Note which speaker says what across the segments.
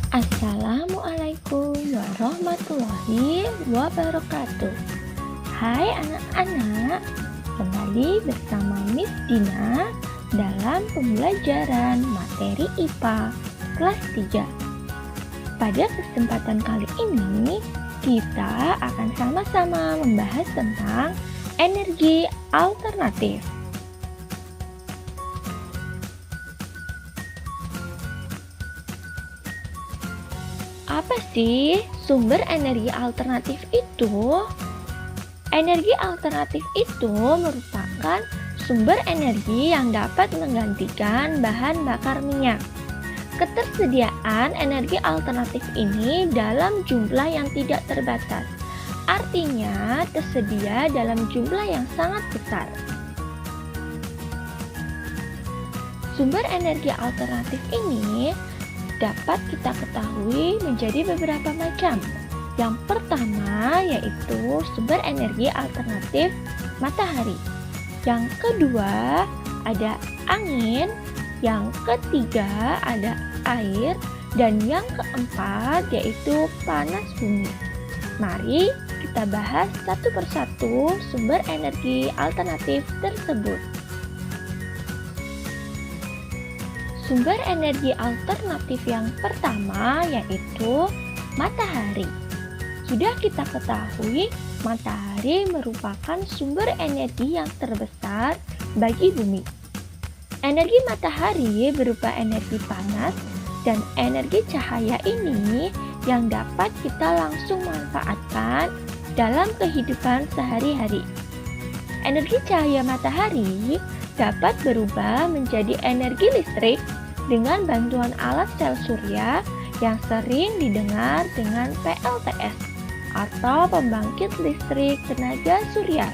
Speaker 1: Assalamualaikum warahmatullahi wabarakatuh. Hai anak-anak, kembali bersama Miss Dina dalam pembelajaran materi IPA kelas 3. Pada kesempatan kali ini, kita akan sama-sama membahas tentang energi alternatif. Apa sih sumber energi alternatif itu? Energi alternatif itu merupakan sumber energi yang dapat menggantikan bahan bakar minyak. Ketersediaan energi alternatif ini dalam jumlah yang tidak terbatas. Artinya, tersedia dalam jumlah yang sangat besar. Sumber energi alternatif ini dapat kita ketahui menjadi beberapa macam. Yang pertama yaitu sumber energi alternatif matahari. Yang kedua ada angin. Yang ketiga ada air. Dan yang keempat yaitu panas bumi. Mari kita bahas satu persatu sumber energi alternatif tersebut. Sumber energi alternatif yang pertama yaitu matahari. Sudah kita ketahui, matahari merupakan sumber energi yang terbesar bagi bumi. Energi matahari berupa energi panas dan energi cahaya ini yang dapat kita langsung manfaatkan dalam kehidupan sehari-hari. Energi cahaya matahari dapat berubah menjadi energi listrik dengan bantuan alat sel surya yang sering didengar dengan PLTS atau pembangkit listrik tenaga surya.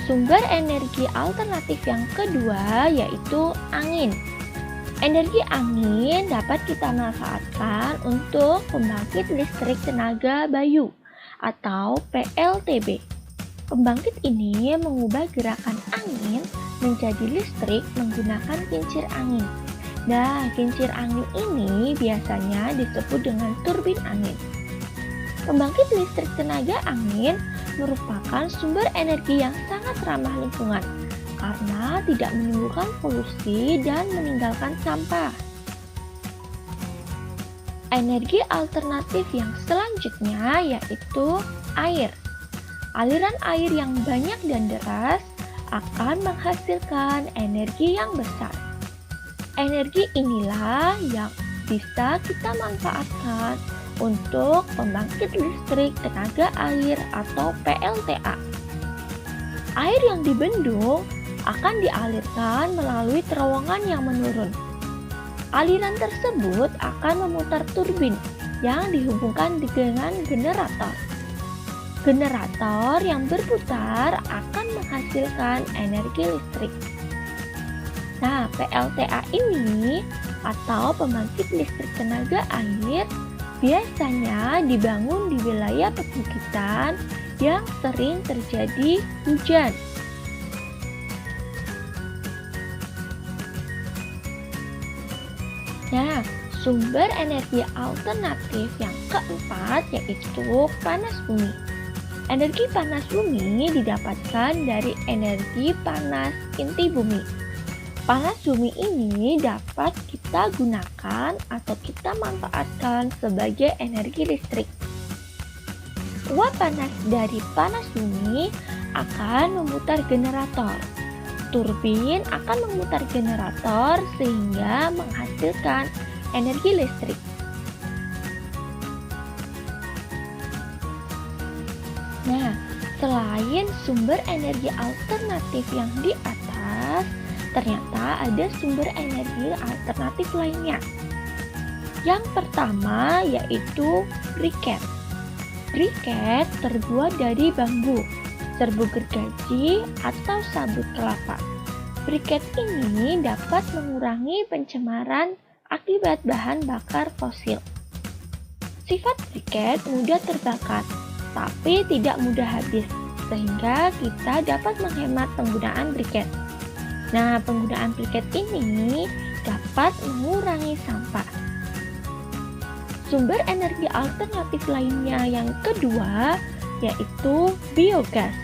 Speaker 1: Sumber energi alternatif yang kedua yaitu angin. Energi angin dapat kita manfaatkan untuk pembangkit listrik tenaga bayu atau PLTB. Pembangkit ini mengubah gerakan angin menjadi listrik menggunakan kincir angin. Nah, kincir angin ini biasanya disebut dengan turbin angin. Pembangkit listrik tenaga angin merupakan sumber energi yang sangat ramah lingkungan karena tidak menimbulkan polusi dan meninggalkan sampah. Energi alternatif yang selanjutnya yaitu air. Aliran air yang banyak dan deras akan menghasilkan energi yang besar. Energi inilah yang bisa kita manfaatkan untuk pembangkit listrik tenaga air atau PLTA. Air yang dibendung akan dialirkan melalui terowongan yang menurun. Aliran tersebut akan memutar turbin yang dihubungkan dengan generator. Generator yang berputar akan menghasilkan energi listrik. Nah, PLTA ini atau pembangkit listrik tenaga air biasanya dibangun di wilayah perbukitan yang sering terjadi hujan. Nah, sumber energi alternatif yang keempat yaitu panas bumi. Energi panas bumi didapatkan dari energi panas inti bumi. Panas bumi ini dapat kita gunakan atau kita manfaatkan sebagai energi listrik. Uap panas dari panas bumi akan memutar generator. Turbin akan memutar generator sehingga menghasilkan energi listrik. Nah, selain sumber energi alternatif yang di atas, ternyata ada sumber energi alternatif lainnya. Yang pertama yaitu briket. Briket terbuat dari bambu, serbuk gergaji, atau sabut kelapa. Briket ini dapat mengurangi pencemaran akibat bahan bakar fosil. Sifat briket mudah terbakar, tapi tidak mudah habis, sehingga kita dapat menghemat penggunaan briket. Nah, penggunaan briket ini dapat mengurangi sampah. Sumber energi alternatif lainnya yang kedua yaitu biogas.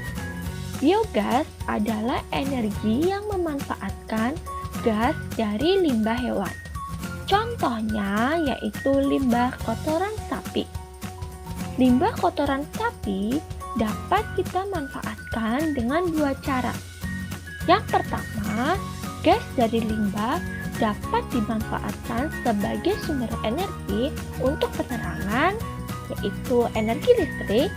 Speaker 1: Biogas adalah energi yang memanfaatkan gas dari limbah hewan. Contohnya yaitu limbah kotoran sapi. Limbah kotoran sapi dapat kita manfaatkan dengan dua cara. Yang pertama, gas dari limbah dapat dimanfaatkan sebagai sumber energi untuk penerangan, yaitu energi listrik,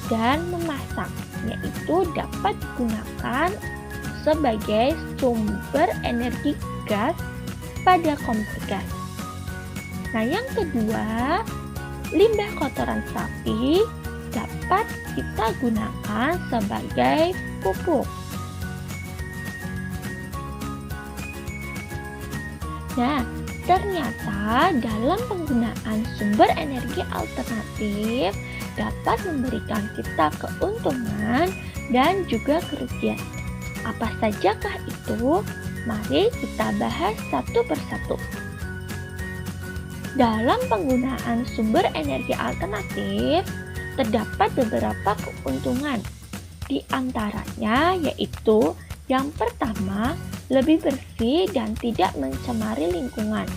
Speaker 1: dan memasak, yaitu dapat digunakan sebagai sumber energi gas pada kompor gas. Nah, yang kedua, limbah kotoran sapi dapat kita gunakan sebagai pupuk. Nah, ternyata dalam penggunaan sumber energi alternatif dapat memberikan kita keuntungan dan juga kerugian. Apa sajakah itu? Mari kita bahas satu persatu. Dalam penggunaan sumber energi alternatif, terdapat beberapa keuntungan. Di antaranya yaitu yang pertama, lebih bersih dan tidak mencemari lingkungan.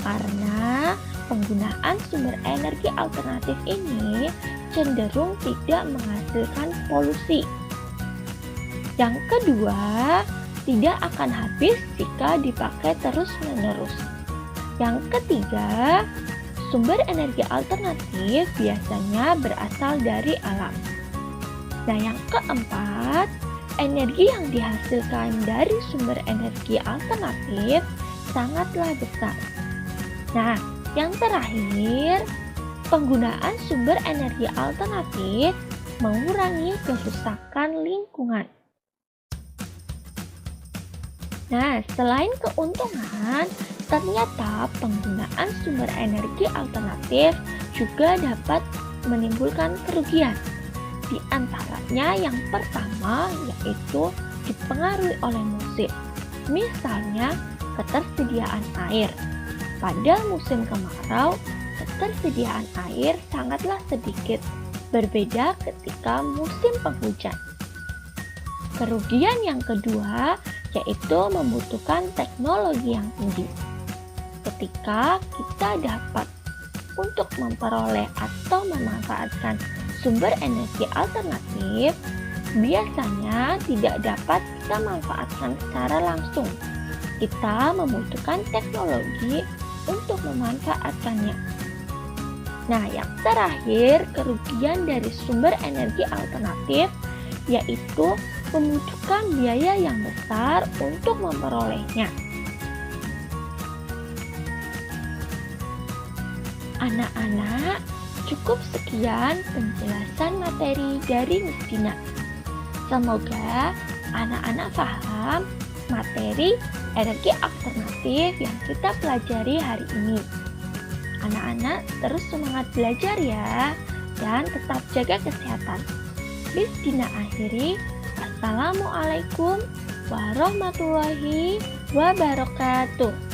Speaker 1: Karena penggunaan sumber energi alternatif ini cenderung tidak menghasilkan polusi. Yang kedua, tidak akan habis jika dipakai terus-menerus. Yang ketiga, sumber energi alternatif biasanya berasal dari alam. Nah, yang keempat, energi yang dihasilkan dari sumber energi alternatif sangatlah besar. Nah, yang terakhir, penggunaan sumber energi alternatif mengurangi kerusakan lingkungan. Nah, selain keuntungan, ternyata penggunaan sumber energi alternatif juga dapat menimbulkan kerugian. Di antaranya yang pertama yaitu dipengaruhi oleh musim. Misalnya ketersediaan air. Pada musim kemarau, ketersediaan air sangatlah sedikit, berbeda ketika musim penghujan. Kerugian yang kedua yaitu membutuhkan teknologi yang tinggi. Ketika kita dapat untuk memperoleh atau memanfaatkan sumber energi alternatif, biasanya tidak dapat kita manfaatkan secara langsung. Kita membutuhkan teknologi untuk memanfaatkannya. Nah, yang terakhir, kerugian dari sumber energi alternatif yaitu membutuhkan biaya yang besar untuk memperolehnya. Anak-anak, cukup sekian penjelasan materi dari Miss Dina. Semoga anak-anak paham materi energi alternatif yang kita pelajari hari ini. Anak-anak terus semangat belajar ya, dan tetap jaga kesehatan. Miss Dina akhiri. Assalamualaikum warahmatullahi wabarakatuh.